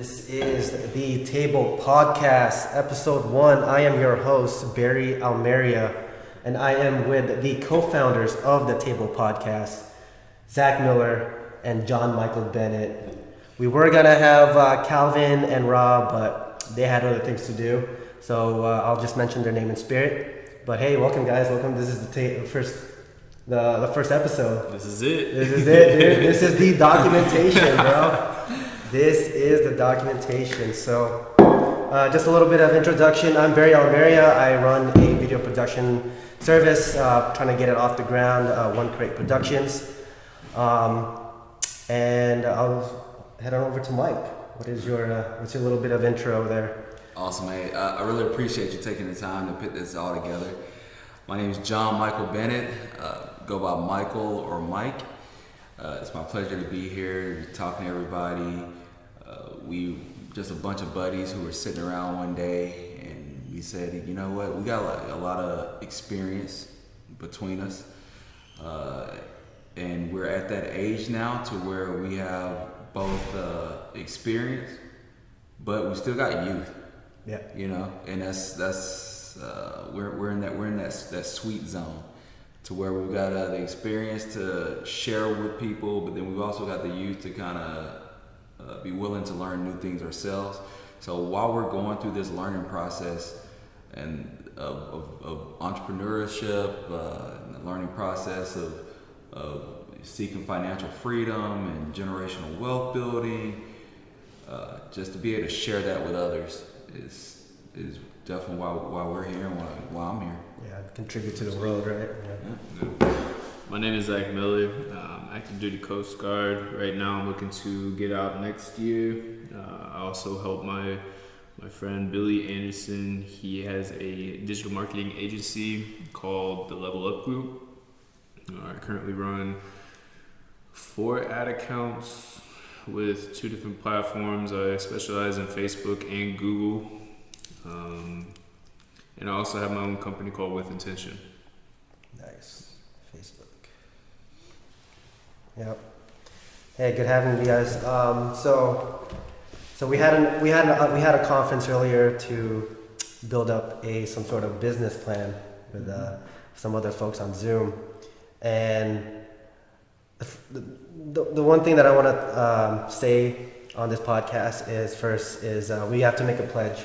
This is the Table Podcast, episode 1. I am your host, Barry Almeria, and I am with the co-founders of the Table Podcast, Zach Miller and John Michael Bennet. We were going to have Calvin and Rob, but they had other things to do, so I'll just mention their name in spirit. But hey, welcome guys, welcome. This is the first episode. This is it. This is it, dude. This is the documentation, bro. This is the documentation. So, just a little bit of introduction. I'm Barry Almeria. I run a video production service, trying to get it off the ground, One Crate Productions. And I'll head on over to Mike. What's your little bit of intro there? Awesome, mate. I really appreciate you taking the time to put this all together. My name is John Michael Bennet. Go by Michael or Mike. It's my pleasure to be here, talking to everybody. We just a bunch of buddies who were sitting around one day, and we said, you know what, we got a lot of experience between us, and we're at that age now to where we have both experience, but we still got youth. Yeah. You know, and that's we're in that sweet zone to where we've got the experience to share with people, but then we've also got the youth to kind of be willing to learn new things ourselves. So while we're going through this learning process and of entrepreneurship, and the learning process of seeking financial freedom and generational wealth building, just to be able to share that with others is definitely why we're here and why I'm here. Yeah, contribute to the world, right? Yeah. My name is Zach Miller. Active duty Coast Guard. Right now I'm looking to get out next year. I also help my friend Billy Anderson. He has a digital marketing agency called the Level Up Group. I currently run 4 ad accounts with 2 different platforms. I specialize in Facebook and Google. And I also have my own company called With Intention. Nice. Facebook. Yep. Hey, good having you guys. So we had a conference earlier to build up some sort of business plan with some other folks on Zoom, and the one thing that I want to say on this podcast is we have to make a pledge,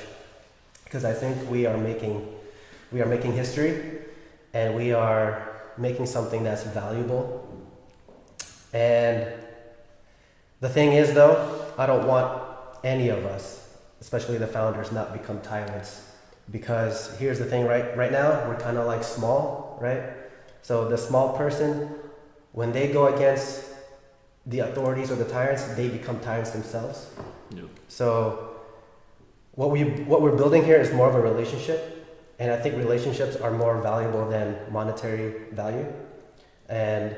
because I think we are making history, and we are making something that's valuable. And the thing is, though, I don't want any of us, especially the founders, not become tyrants. Because here's the thing, right now, we're kind of like small, right? So the small person, when they go against the authorities or the tyrants, they become tyrants themselves. Yep. So what we're building here is more of a relationship, and I think relationships are more valuable than monetary value. And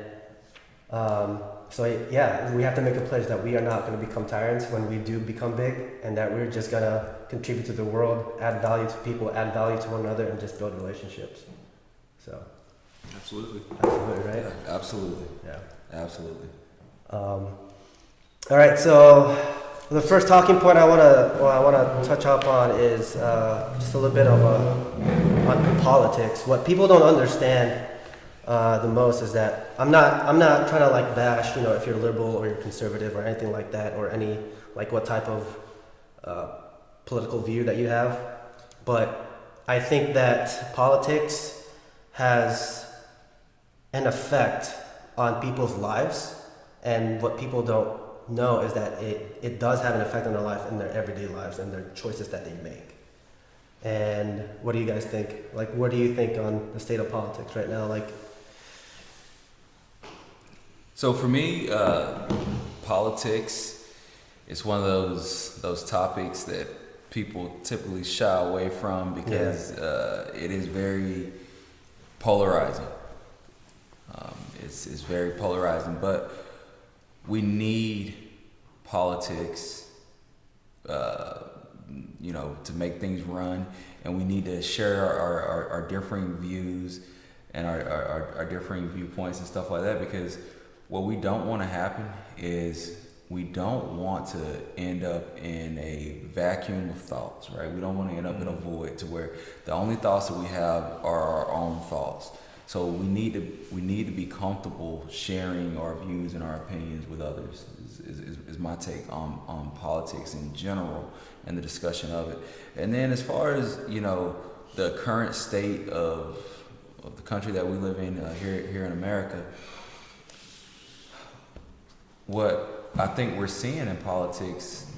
so yeah, we have to make a pledge that we are not going to become tyrants when we do become big, and that we're just going to contribute to the world, add value to people, add value to one another, and just build relationships. So Absolutely, right? Yeah, absolutely. Yeah. Absolutely. All right, so the first talking point I want to touch up on is just a little bit on politics. What people don't understand the most is that I'm not trying to like bash, if you're liberal or you're conservative or anything like that, or any like what type of political view that you have, but I think that politics has an effect on people's lives, and what people don't know is that it does have an effect on their life, in their everyday lives, and their choices that they make. And what do you guys think? Like, what do you think on the state of politics right now? Like, So for me, politics is one of those topics that people typically shy away from because it is very polarizing. It's very polarizing, but we need politics, to make things run, and we need to share our differing views and our differing viewpoints and stuff like that, because what we don't want to happen is we don't want to end up in a vacuum of thoughts, right? We don't want to end up in a void to where the only thoughts that we have are our own thoughts. So we need to be comfortable sharing our views and our opinions with others. Is my take on politics in general and the discussion of it. And then as far as the current state of the country that we live in here in America, what I think we're seeing in politics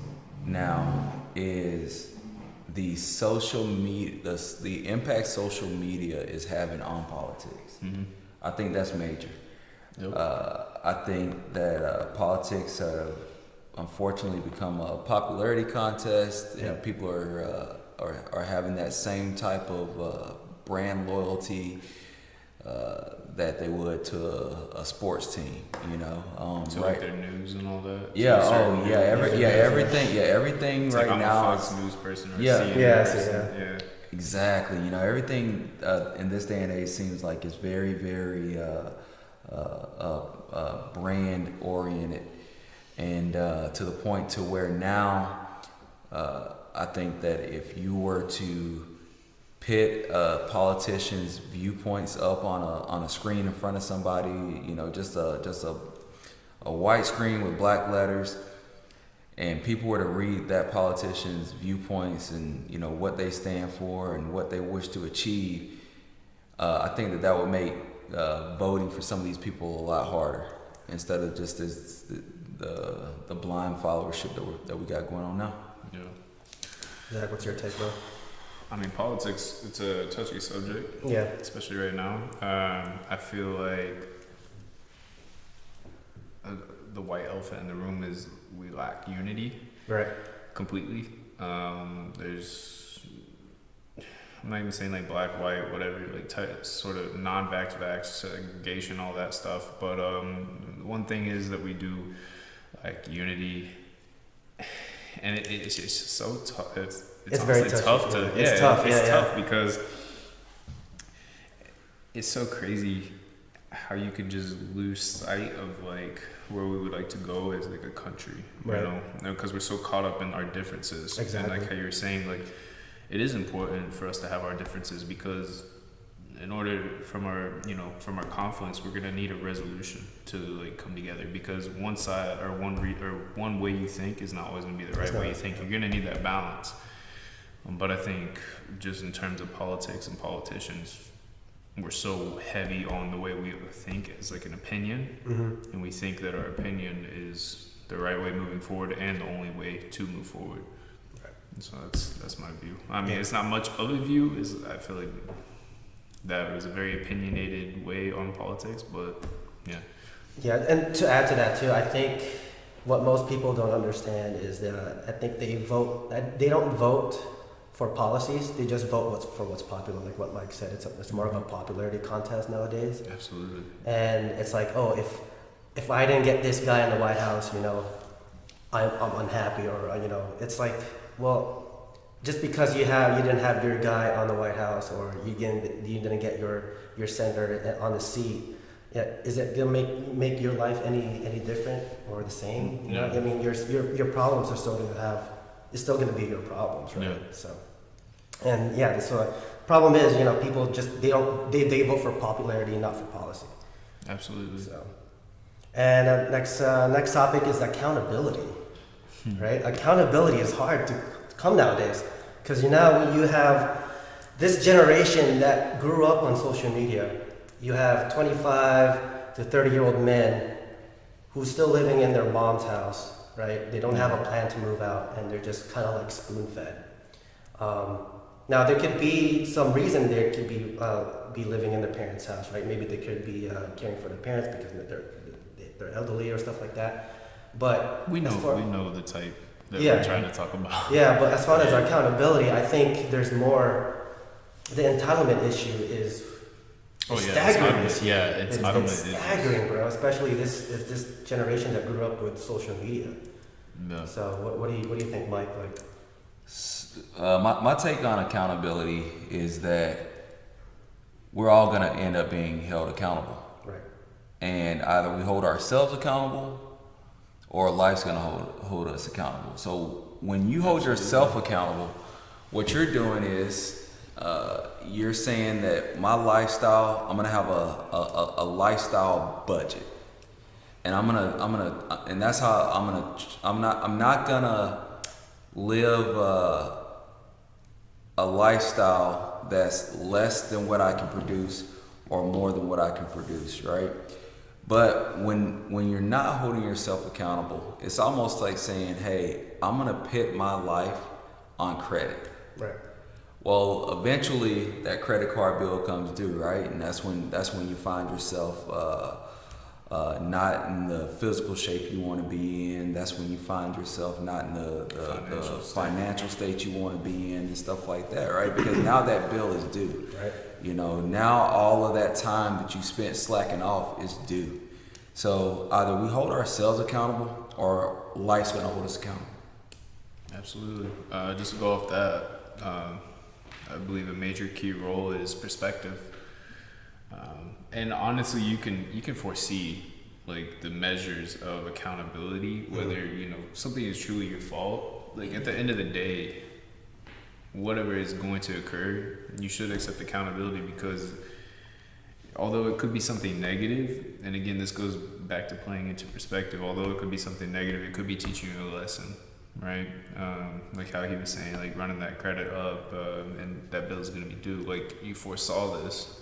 now is the social media, the impact social media is having on politics. Mm-hmm. I think that's major. Yep. I think that politics have unfortunately become a popularity contest. Yeah. People are having that same type of brand loyalty that they would to a sports team, To right? like their news and all that. Yeah. To certain news. Everything It's right like I'm now. a Fox News person or Yeah. CNN Yeah, person. yeah. Yeah. Exactly. Everything in this day and age seems like it's very, very brand oriented, and to the point to where now I think that if you were to pit a politician's viewpoints up on a screen in front of somebody, just a white screen with black letters, and people were to read that politician's viewpoints and what they stand for and what they wish to achieve, I think that would make voting for some of these people a lot harder, instead of just the blind followership that we got going on now. Yeah. Zach, what's your take, bro? I mean, politics, it's a touchy subject. Yeah. Especially right now. I feel like the white elephant in the room is we lack unity. Right. Completely. I'm not even saying like black, white, whatever, like sort of non-vax, segregation, all that stuff. But one thing is that we do like unity, and it's just so tough. It's very honestly tough. to It's tough. It's Yeah, tough because it's so crazy how you could just lose sight of like where we would like to go as like a country, Right. because we're so caught up in our differences. Exactly. And like how you were saying, like it is important for us to have our differences, because in order from our conflicts, we're gonna need a resolution to like come together, because one side or one way you think is not always gonna be the right way you think. You're gonna need that balance. But I think just in terms of politics and politicians, we're so heavy on the way we think as like an opinion, Mm-hmm. and we think that our opinion is the right way moving forward and the only way to move forward. Right. So that's my view. I mean, Yeah. it's not much of a view. I feel like that was a very opinionated way on politics, but yeah. Yeah, and to add to that too, I think what most people don't understand is that I think they don't vote for policies, they just vote for what's popular, like what Mike said. It's more of a popularity contest nowadays. Absolutely. And it's like, oh, if I didn't get this guy in the White House, I'm unhappy, or it's like, well, just because you didn't have your guy on the White House, or you didn't get your senator on the seat, yeah, is it gonna make your life any different or the same? Yeah. I mean, your problems are still gonna be your problems, right? Yeah. So, and yeah, so problem is, people just they vote for popularity, not for policy. Absolutely. So, and next topic is accountability, right? Accountability is hard to come nowadays, because you have this generation that grew up on social media. You have 25 to 30-year-old men who's still living in their mom's house, right? They don't have a plan to move out, and they're just kind of like spoon-fed. Now, there could be some reason they could be living in their parents' house, right? Maybe they could be caring for their parents because they're elderly or stuff like that. But we know the type that Yeah. we're trying to talk about. yeah, but as far as accountability, I think there's more. The entitlement issue is staggering. It's staggering, bro. Especially this generation that grew up with social media. Yeah. So what do you think, Mike? Like, My take on accountability is that we're all going to end up being held accountable. right? And either we hold ourselves accountable or life's gonna hold us accountable. So when you hold yourself accountable, what you're doing is you're saying that my lifestyle, I'm gonna have a lifestyle budget, and and that's how I'm not gonna live a lifestyle that's less than what I can produce or more than what I can produce, right? But when you're not holding yourself accountable, it's almost like saying, hey, I'm gonna pit my life on credit. Right. Well, eventually that credit card bill comes due, right? And that's when you find yourself not in the physical shape you want to be in. That's when you find yourself not in the financial state you want to be in and stuff like that, right? Because now that bill is due. Right. You know, now all of that time that you spent slacking off is due. So either we hold ourselves accountable or life's going to hold us accountable. Absolutely. Just to go off that, I believe a major key role is perspective. And honestly, you can foresee like the measures of accountability, whether something is truly your fault. Like at the end of the day, whatever is going to occur, you should accept accountability, because although it could be something negative, and again this goes back to playing into perspective, although it could be something negative, it could be teaching you a lesson, right? Like how he was saying, like running that credit up, and that bill is going to be due. Like you foresaw this,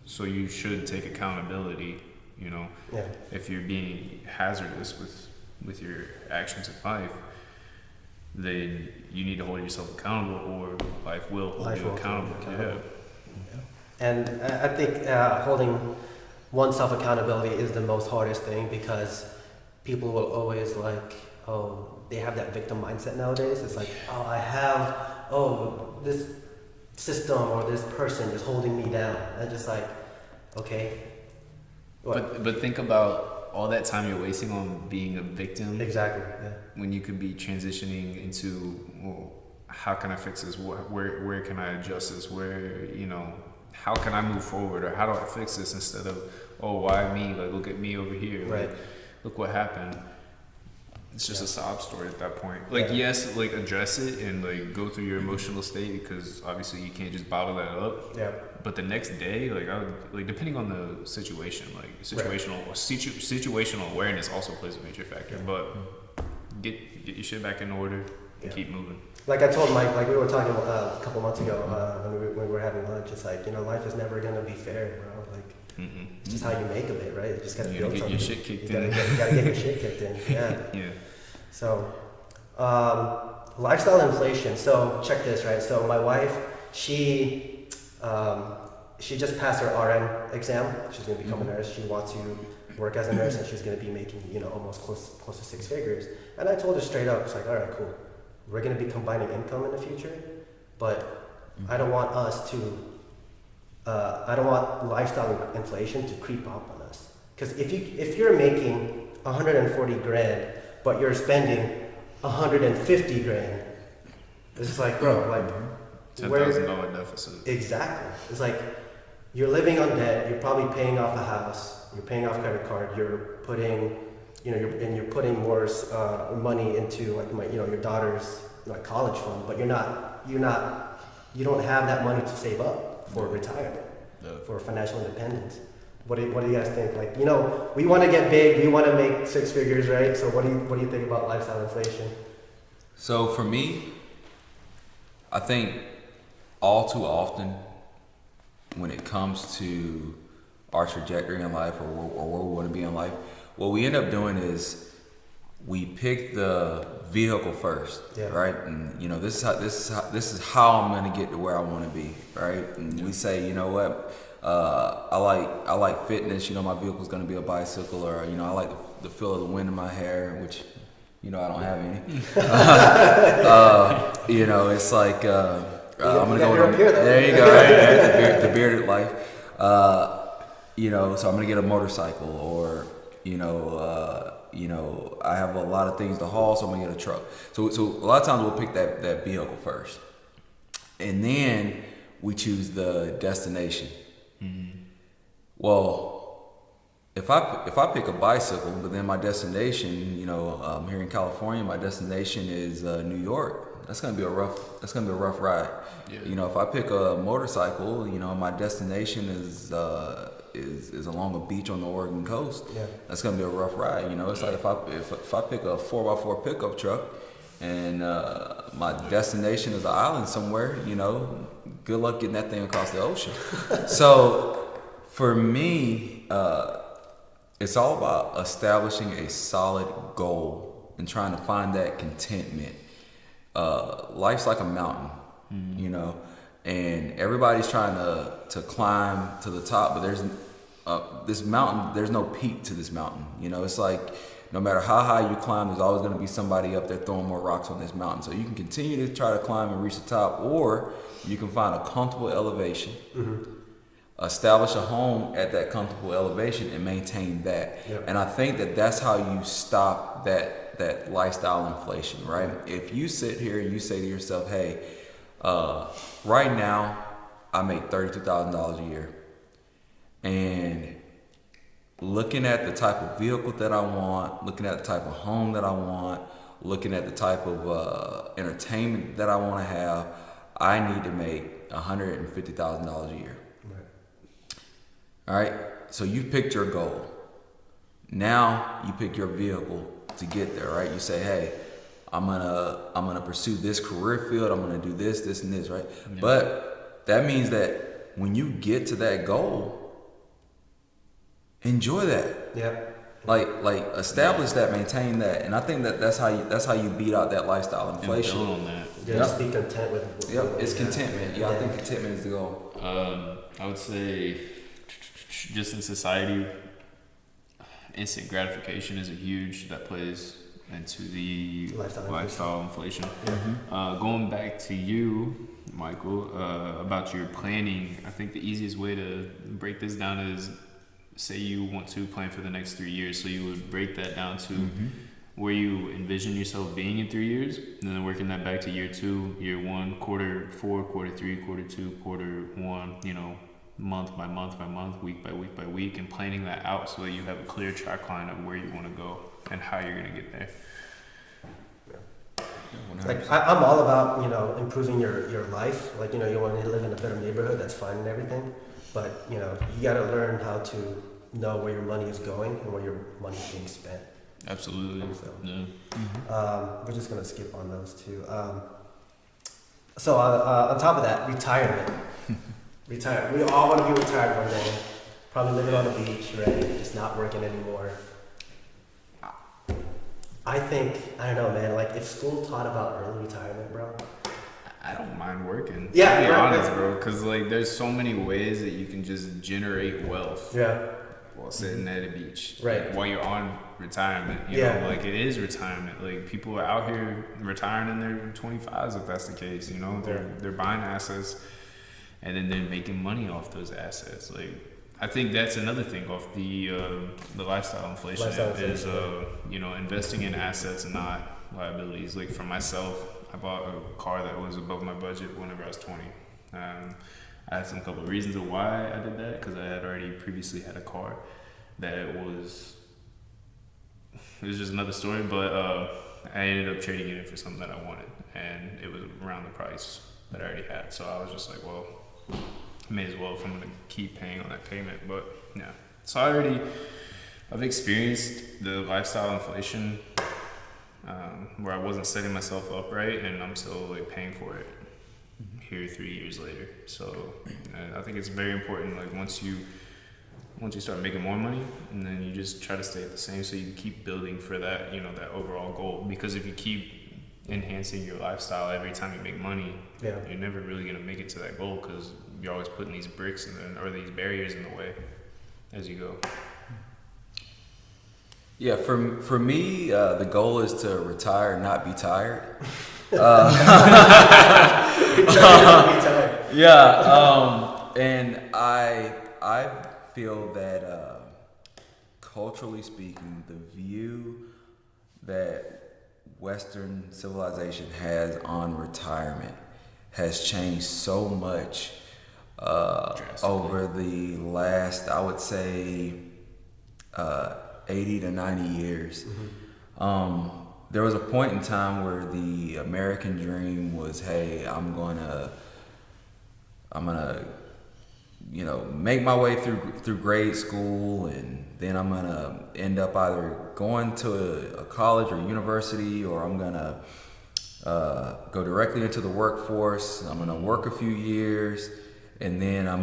so you should take accountability. Yeah. If you're being hazardous with your actions in life, then you need to hold yourself accountable, or life will hold you accountable. Yeah. And I think holding oneself accountability is the most hardest thing, because people will always they have that victim mindset nowadays. It's like, this system or this person is holding me down. And just like, okay. What? But think about all that time you're wasting on being a victim. Exactly. Yeah. When you could be transitioning into, well, how can I fix this? Where can I adjust this? How can I move forward, or how do I fix this, instead of, oh, why me? Like, look at me over here. Right. Like, look what happened. It's just a sob story at that point. Like, yes, like address it and like go through your emotional state, because obviously you can't just bottle that up. Yeah. But the next day, like I would, like depending on the situation, like situational awareness also plays a major factor. Yeah. But get your shit back in order and keep moving. Like I told Mike, like we were talking a couple months ago when we were having lunch. It's like, life is never gonna be fair, bro. Like it's just how you make of it, right? You just gotta build something. Your shit kicked in. You gotta get your shit kicked in. Yeah. Yeah. So, lifestyle inflation. So check this, right? So my wife, she just passed her RN exam. She's gonna become a nurse. She wants to work as a nurse, and she's gonna be making, almost close to six figures. And I told her straight up, it's like, all right, cool. We're gonna be combining income in the future, but I don't want us to. I don't want lifestyle inflation to creep up on us. Because if you're making 140 grand, but you're spending 150 grand, it's just like, bro, like $10,000 deficit. Exactly. It's like you're living on debt. You're probably paying off a house. You're paying off credit card. You're putting, you're putting more money into your daughter's college fund, but you don't have that money to save up for retirement, for financial independence. What do you guys think? Like, we want to get big. We want to make six figures, right? So what do you think about lifestyle inflation? So for me, I think all too often when it comes to our trajectory in life, or where we want to be in life, what we end up doing is we pick the vehicle first, right? And this is how I'm gonna get to where I want to be, right? And we say, you know what, I like fitness. My vehicle's gonna be a bicycle, or I like the feel of the wind in my hair, which I don't have any. It's like I'm gonna go with there you go, right? The bearded life. So I'm gonna get a motorcycle, or I have a lot of things to haul, so I'm gonna get a truck. So a lot of times we'll pick that vehicle first, and then we choose the destination. Mm-hmm. Well, if I pick a bicycle, but then my destination, here in California, my destination is New York. That's gonna be a rough ride. Yeah. If I pick a motorcycle, my destination is along a beach on the Oregon coast. Yeah. That's gonna be a rough ride. It's like if I pick a 4x4 pickup truck, and my destination is an island somewhere, good luck getting that thing across the ocean. So for me, it's all about establishing a solid goal and trying to find that contentment. Life's like a mountain, and everybody's trying to climb to the top, but there's this mountain, there's no peak to this mountain. It's like no matter how high you climb, there's always going to be somebody up there throwing more rocks on this mountain. So you can continue to try to climb and reach the top, or you can find a comfortable elevation, establish a home at that comfortable elevation, and maintain that. Yep. And I think that's how you stop that lifestyle inflation, right? If you sit here and you say to yourself, hey, right now I make $32,000 a year, and looking at the type of vehicle that I want, looking at the type of home that I want, looking at the type of entertainment that I want to have, I need to make $150,000 a year. Right. All right. So you picked your goal. Now you pick your vehicle to get there. Right. You say, hey, I'm gonna pursue this career field. I'm gonna do this, and this. Right. Yeah. But that means that when you get to that goal, enjoy that. Yeah. Like establish that, maintain that, and I think that's how you beat out that lifestyle inflation. And build on that. Yeah, just be content with. Yep, it's contentment. Yeah, I think contentment is the goal. I would say, just in society, instant gratification is that plays into the lifestyle inflation. Mm-hmm. Going back to you, Michael, about your planning, I think the easiest way to break this down is, say you want to plan for the next 3 years, so you would break that down to where you envision yourself being in 3 years, and then working that back to year 2, year 1, quarter 4, quarter 3, quarter 2, quarter 1, month by month by month, week by week by week, and planning that out so that you have a clear track line of where you want to go and how you're going to get there. Like I'm all about improving your life. Like you want to live in a better neighborhood, that's fine and everything, but you got to learn how to know where your money is going and where your money is being spent. Absolutely. So, yeah. We're just gonna skip on those two. So on top of that, retirement. Retire. We all want to be retired one day. Probably living on the beach, right? Just not working anymore. I don't know, man. Like if school taught about early retirement, bro. I don't mind working. Yeah, to be honest, bro. Because there's so many ways that you can just generate wealth. Yeah. While sitting at a beach, right? While you're on retirement, you know, it is retirement. Like people are out here retiring in their 25s, if that's the case. They're buying assets, and then they're making money off those assets. Like I think that's another thing off the lifestyle inflation is investing in assets and not liabilities. Like for myself, I bought a car that was above my budget whenever I was 20. I had some couple of reasons of why I did that, because I had already previously had a car that was just another story, but I ended up trading it in for something that I wanted, and it was around the price that I already had. So I was just like, well, may as well if I'm going to keep paying on that payment. But yeah, so I've experienced the lifestyle inflation where I wasn't setting myself up right, and I'm still paying for it here 3 years later. So I think it's very important, once you start making more money, and then you just try to stay at the same, so you can keep building for that, that overall goal. Because if you keep enhancing your lifestyle every time you make money, you're never really going to make it to that goal, because you're always putting these bricks or these barriers in the way as you go. Yeah, for me, the goal is to retire, not be tired. And I feel that culturally speaking, the view that Western civilization has on retirement has changed so much over the last, I would say, 80 to 90 years. There was a point in time where the American dream was, hey, I'm gonna make my way through grade school, and then I'm gonna end up either going to a college or university, or I'm gonna go directly into the workforce. I'm gonna work a few years, and then I'm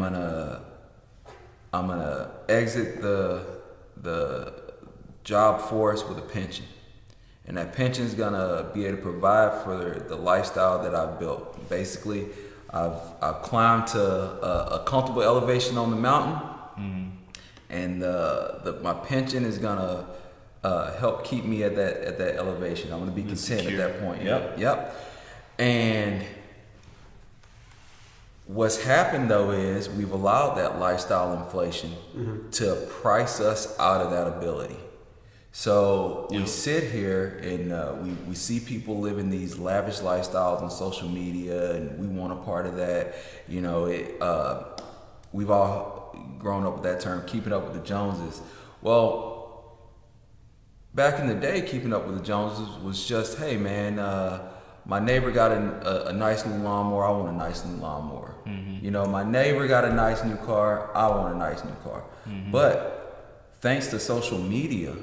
gonna exit the job force with a pension. And that pension is gonna be able to provide for the lifestyle that I've built. Basically, I've climbed to a comfortable elevation on the mountain, and my pension is gonna help keep me at that elevation. I'm gonna be content at that point. Yep. And what's happened though is we've allowed that lifestyle inflation to price us out of that ability. So we sit here and we see people living these lavish lifestyles on social media, and we want a part of that. We've all grown up with that term, keeping up with the Joneses. Well, back in the day, keeping up with the Joneses was just, hey man, my neighbor got a nice new lawnmower, I want a nice new lawnmower. My neighbor got a nice new car, I want a nice new car. But thanks to social media,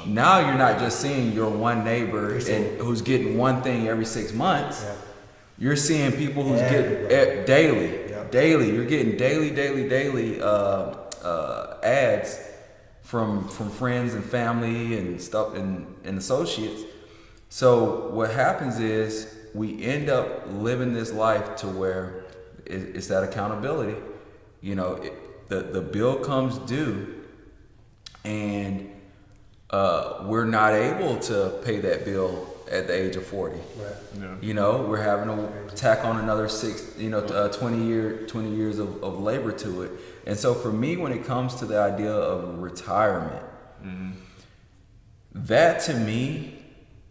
now you're not just seeing your one neighbor who's getting one thing every 6 months. Yeah. You're seeing people who's getting daily. You're getting daily ads from friends and family and stuff and associates. So what happens is we end up living this life to where it's that accountability. The bill comes due, and we're not able to pay that bill at the age of 40. Right. Yeah. We're having to tack on another 20 years of labor to it. And so for me, when it comes to the idea of retirement, that to me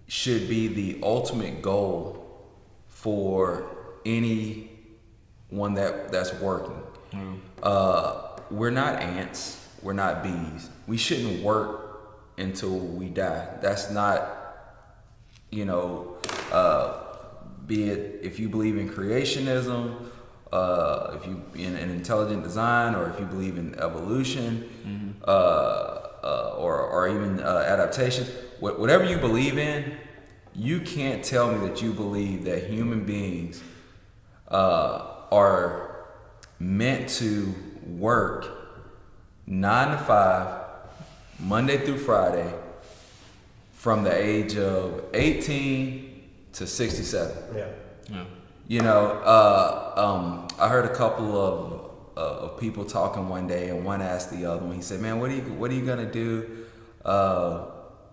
should be the ultimate goal for anyone that's working. We're not ants. We're not bees. We shouldn't work until we die. That's not, be it if you believe in creationism, if you in intelligent design, or if you believe in evolution, or even adaptation. Whatever you believe in, you can't tell me that you believe that human beings are meant to work 9 to 5, Monday through Friday, from the age of 18 to 67. I heard a couple of people talking one day, and one asked the other one. He said, "Man, what are you gonna do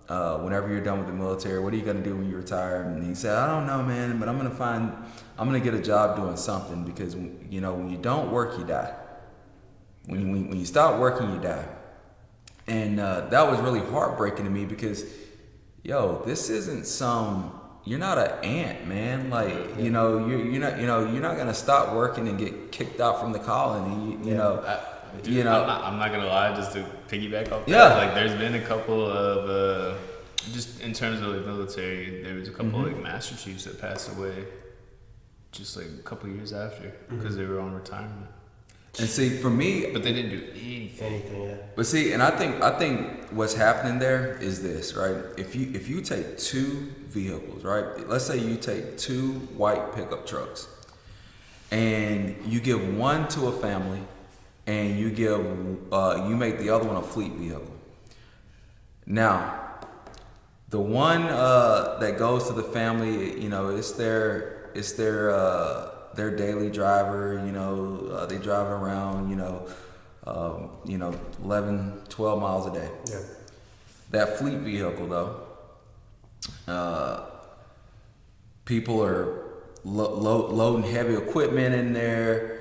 whenever you're done with the military? What are you gonna do when you retire?" And he said, "I don't know, man, but I'm gonna get a job doing something, because when you don't work, you die. When you stop working, you die." And that was really heartbreaking to me, because, this isn't you're not an ant, man. Like, you're not gonna stop working and get kicked out from the colony. I'm not gonna lie, just to piggyback off that. Like, there's been a couple of just in terms of the military, there was a couple like Master Chiefs that passed away just like a couple years after, because they were on retirement. And see, for me, but they didn't do anything. But see, and I think what's happening there is this, right? If you take two vehicles, right? Let's say you take two white pickup trucks, and you give one to a family, and you make the other one a fleet vehicle. Now, the one that goes to the family, it's their daily driver. They drive it around, 11, 12 miles a day. Yeah. That fleet vehicle, though, people are loading heavy equipment in there.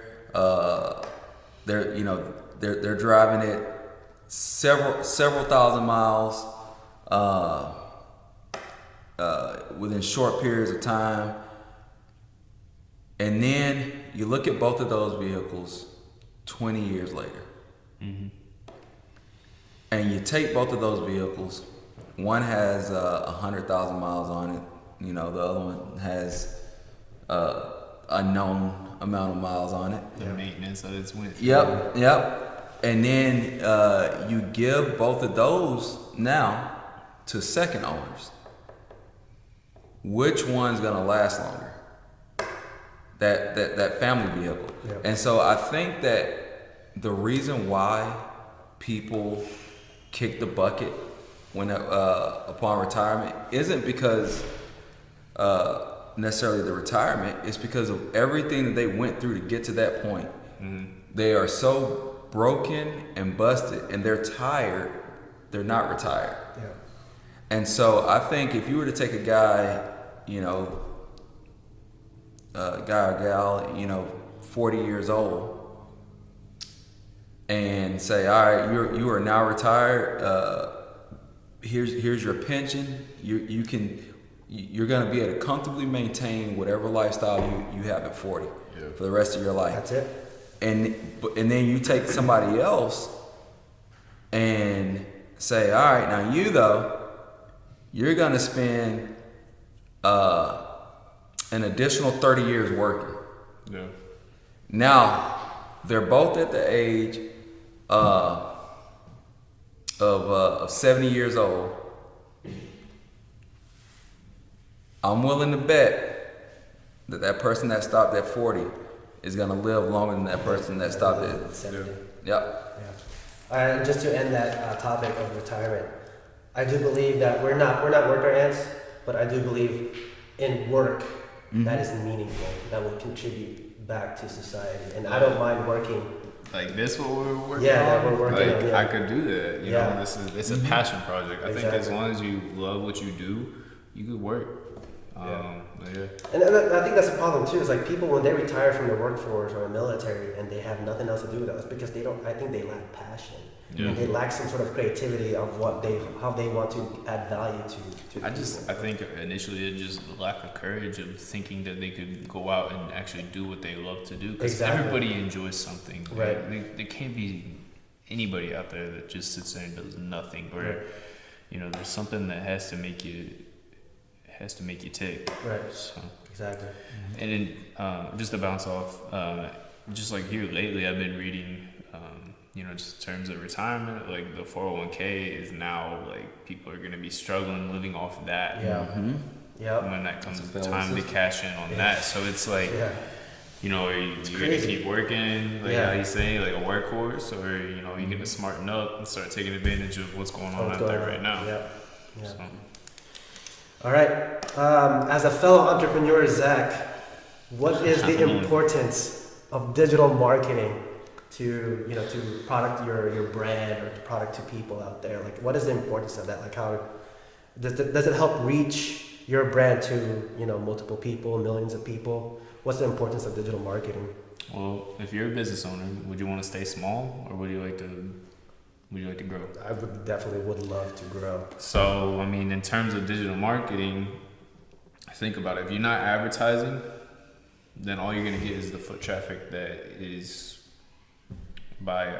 They're driving it several thousand miles within short periods of time. And then you look at both of those vehicles 20 years later. and you take both of those vehicles. One has 100,000 miles on it. You know, the other one has a known amount of miles on it. The maintenance that it's went. Yep. And then you give both of those now to second owners. Which one's gonna last longer? That family vehicle. Yep. And so I think that the reason why people kick the bucket when upon retirement isn't because necessarily the retirement. It's because of everything that they went through to get to that point. Mm-hmm. They are so broken and busted, and they're tired. They're not retired. Yeah. And so I think if you were to take a guy, you know, guy or gal, you know, 40 years old, and say, all right, you are now retired. Here's your pension. You're gonna be able to comfortably maintain whatever lifestyle you have at 40 for the rest of your life. That's it. And then you take somebody else and say, all right, now you though, you're gonna spend an additional 30 years working. Yeah. Now they're both at the age of 70 years old. I'm willing to bet that person that stopped at 40 is gonna live longer than that person that stopped at 70. Yep. Yeah. And just to end that topic of retirement, I do believe that we're not worker ants, but I do believe in work that is meaningful, that will contribute back to society. And I don't mind working. Like this, what we're working on. That we're working like, on. Yeah. I could do that. You know, it's a passion project. I think as long as you love what you do, you could work. And I think that's a problem too. Is like people when they retire from the workforce or the military and they have nothing else to do with it, it's because they don't. I think they lack passion. Yeah. And they lack some sort of creativity of how they want to add value to. I think initially it's just the lack of courage of thinking that they could go out and actually do what they love to do. Because everybody enjoys something. Right. There can't be anybody out there that just sits there and does nothing. Or, you know, there's something that has to make you tick. Right. So. Exactly. And then just to bounce off, just like here lately, I've been reading. You know, just in terms of retirement, like the 401k is now like people are going to be struggling living off of that. Yeah. Yeah. When that comes time to cash in on that, so it's like, you know, are you going to keep working, like how you say, like a workhorse, or you know, you going to smarten up and start taking advantage of what's going on out there right now. Yeah. So. All right. As a fellow entrepreneur, Zach, what is the importance of digital marketing to product your brand or to product to people out there? Like, what is the importance of that? Like, how does it help reach your brand to multiple people, millions of people? What's the importance of digital marketing? Well, if you're a business owner, would you want to stay small or would you like to grow? I would love to grow. So, I mean, in terms of digital marketing, think about it. If you're not advertising, then all you're going to get is the foot traffic that is by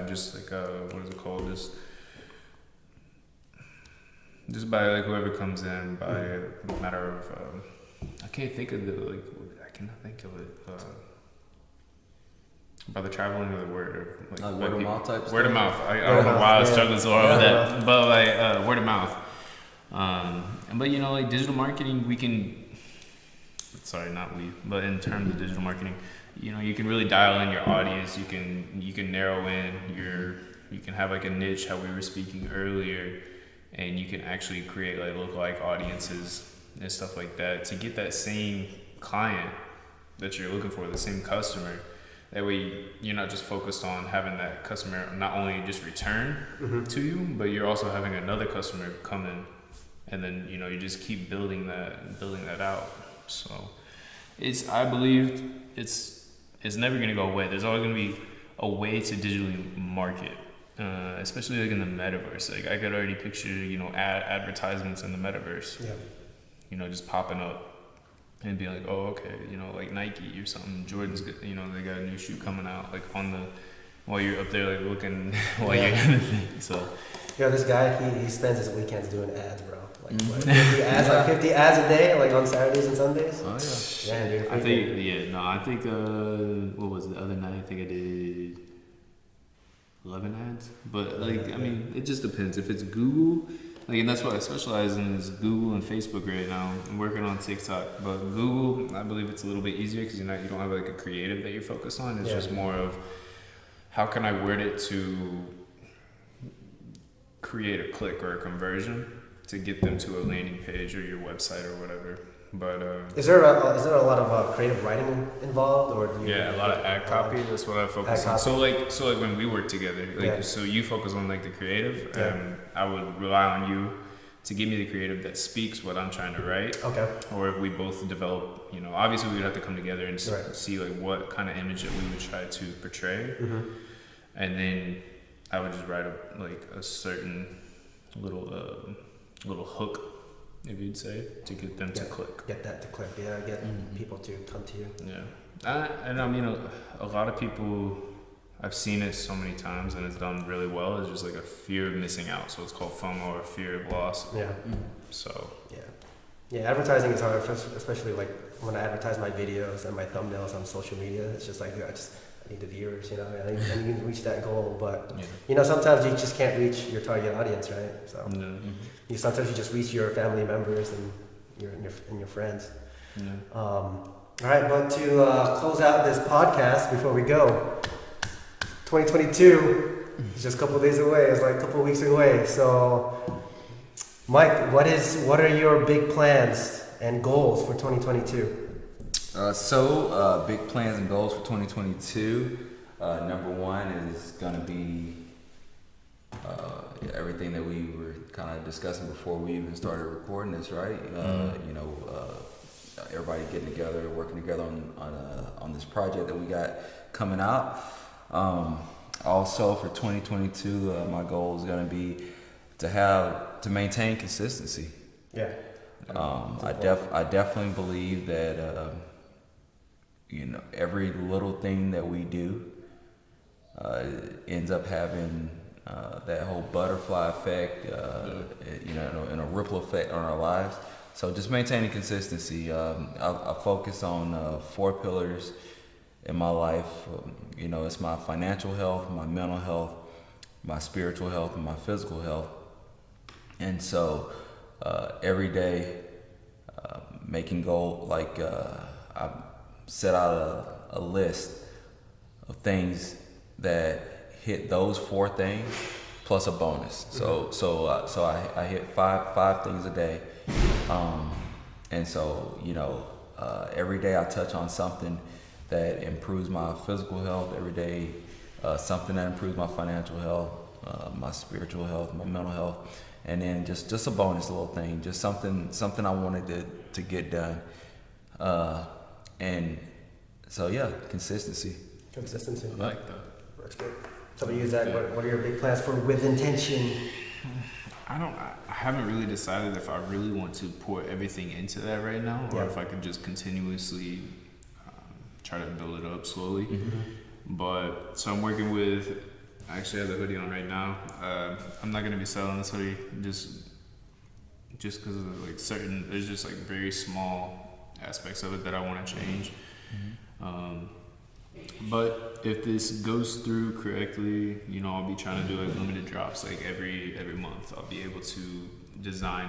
just like what is it called? Just by like whoever comes in by a matter of I cannot think of it. By the traveling of the word, or like word of mouth type. Word of mouth. I don't know why I was struggling so hard with that, but like word of mouth. But you know, like digital marketing, we can. Sorry, not we, but in terms of digital marketing, you know, you can really dial in your audience. You can narrow in you can have like a niche, how we were speaking earlier, and you can actually create like lookalike audiences and stuff like that to get that same client that you're looking for, the same customer. That way, you're not just focused on having that customer not only just return to you, but you're also having another customer come in, and then you know you just keep building that out. So, I believe it's never gonna go away. There's always gonna be a way to digitally market, especially like in the metaverse. Like I could already picture advertisements in the metaverse. Yeah. You know, just popping up. And be like, oh, okay, you know, like Nike or something. Jordan's, you know, they got a new shoe coming out, like on while you're up there like looking while Yeah. you're in the thing. So This guy, he spends his weekends doing ads, bro. Like, what, 50 ads, like 50 ads a day, like on Saturdays and Sundays. Oh yeah. Yeah, dude. I think what was it, the other night? I think I did 11 ads. But like, I mean, it just depends. If it's Google, like, and that's what I specialize in is Google and Facebook right now. I'm working on TikTok, but Google, I believe it's a little bit easier because you don't have like a creative that you're focused on. It's just more of how can I word it to create a click or a conversion to get them to a landing page or your website or whatever. But is there a lot of creative writing involved, or do you a lot of ad copy. That's what I focus on. So like when we work together, so you focus on like the creative, and I would rely on you to give me the creative that speaks what I'm trying to write. Okay. Or if we both develop, obviously we would have to come together and see like what kind of image that we would try to portray, and then I would just write a certain little hook, if you'd say, to get them to click. Get that to click, get people to come to you. Yeah. And I mean, a lot of people, I've seen it so many times and it's done really well. It's just like a fear of missing out. So it's called FOMO, or fear of loss. Yeah. So. Yeah, advertising is hard, especially like when I advertise my videos and my thumbnails on social media. It's just like, I need the viewers, I need to reach that goal, but sometimes you just can't reach your target audience, right? So sometimes you just reach your family members and your friends. Yeah. All right, but to close out this podcast before we go, 2022 is just a couple days away. It's like a couple weeks away. So, Mike, what are your big plans and goals for 2022? Big plans and goals for 2022. Number one is going to be everything that we were kind of discussing before we even started recording this, right? Everybody getting together, working together on this project that we got coming out. Also for 2022, my goal is going to be to maintain consistency. Yeah. I definitely believe that every little thing that we do ends up having that whole butterfly effect, and a ripple effect on our lives. So just maintaining consistency. I focus on 4 pillars in my life. It's my financial health, my mental health, my spiritual health, and my physical health. And so every day, making goal, I set out a list of things that hit those 4 things plus a bonus. So I hit five things a day, and so every day I touch on something that improves my physical health. Every day, something that improves my financial health, my spiritual health, my mental health. And then just a bonus little thing, just something I wanted to get done, and so consistency. Consistency. I like that. That's good. So you, Zach, what are your big plans for With Intention? I haven't really decided if I really want to pour everything into that right now, or if I could just continuously try to build it up slowly. But so I'm working with. I actually have the hoodie on right now. I'm not gonna be selling this hoodie just because of there's just very small aspects of it that I want to change. But if this goes through correctly, I'll be trying to do limited drops every month. I'll be able to design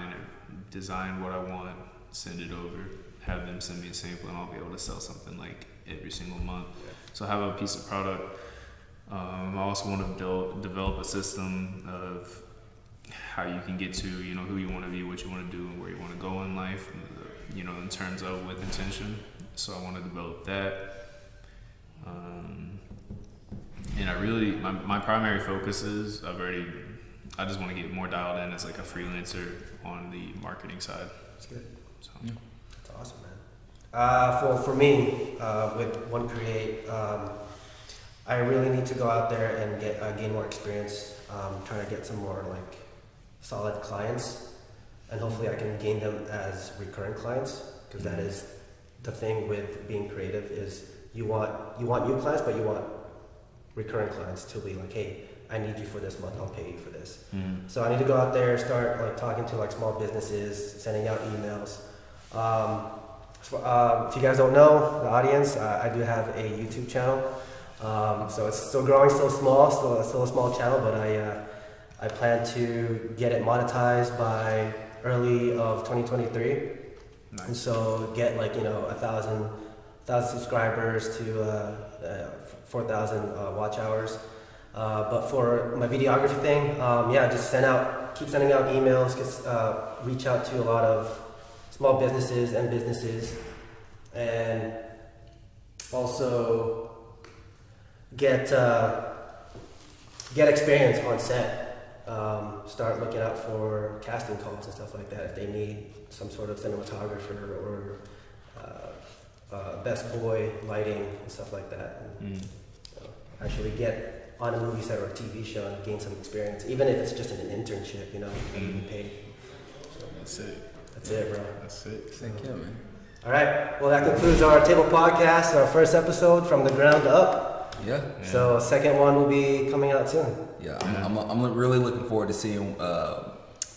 what I want, send it over, have them send me a sample, and I'll be able to sell something every single month. So I have a piece of product. I also want to develop a system of how you can get to, who you want to be, what you want to do, and where you want to go in life, in terms of With Intention. So I want to develop that. And I really, my primary focus is, I just want to get more dialed in as a freelancer on the marketing side. That's good. So. That's awesome, man. For me, with One Create, I really need to go out there and gain more experience, trying to get some more solid clients, and hopefully I can gain them as recurring clients, because that is the thing with being creative is you want new clients, but you want recurring clients to be like, hey, I need you for this month, I'll pay you for this. Mm-hmm. So I need to go out there, start like talking to like small businesses, sending out emails. If you guys don't know, the audience, I do have a YouTube channel. So it's still growing, still small, still a small channel, but I plan to get it monetized by early of 2023. Nice. And so get like, 1,000 subscribers to 4,000 watch hours. But for my videography thing, just keep sending out emails, reach out to a lot of small businesses and businesses, and also get experience on set. Start looking out for casting calls and stuff like that if they need some sort of cinematographer or best boy lighting and stuff like that. And, actually get on a movie set or a TV show and gain some experience, even if it's just in an internship, and be paid. So That's it. that's it, bro. That's it. Thank you, man. All right. Well, that concludes our table podcast, our first episode from the ground up. Yeah. So, second one will be coming out soon. Yeah, I'm really looking forward to seeing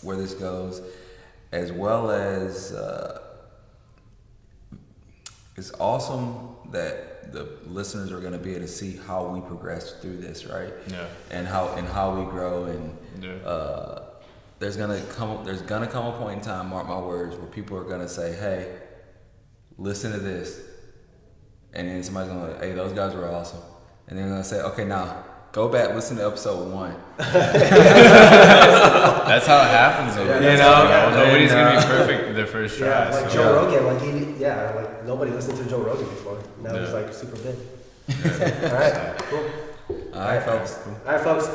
where this goes, as well as it's awesome that the listeners are going to be able to see how we progress through this, right? Yeah. And how we grow, and Yeah. there's gonna come a point in time, mark my words, where people are gonna say, "Hey, listen to this," and then somebody's gonna be like, "Hey, those guys were awesome," and they're gonna say, "Okay, now go back, listen to episode 1." That's how it happens, though. Nobody's gonna be perfect the first try. Yeah, like so. Joe Rogan, like nobody listened to Joe Rogan before. Now he's like super big. So, all right, cool. All right, folks. All right, folks.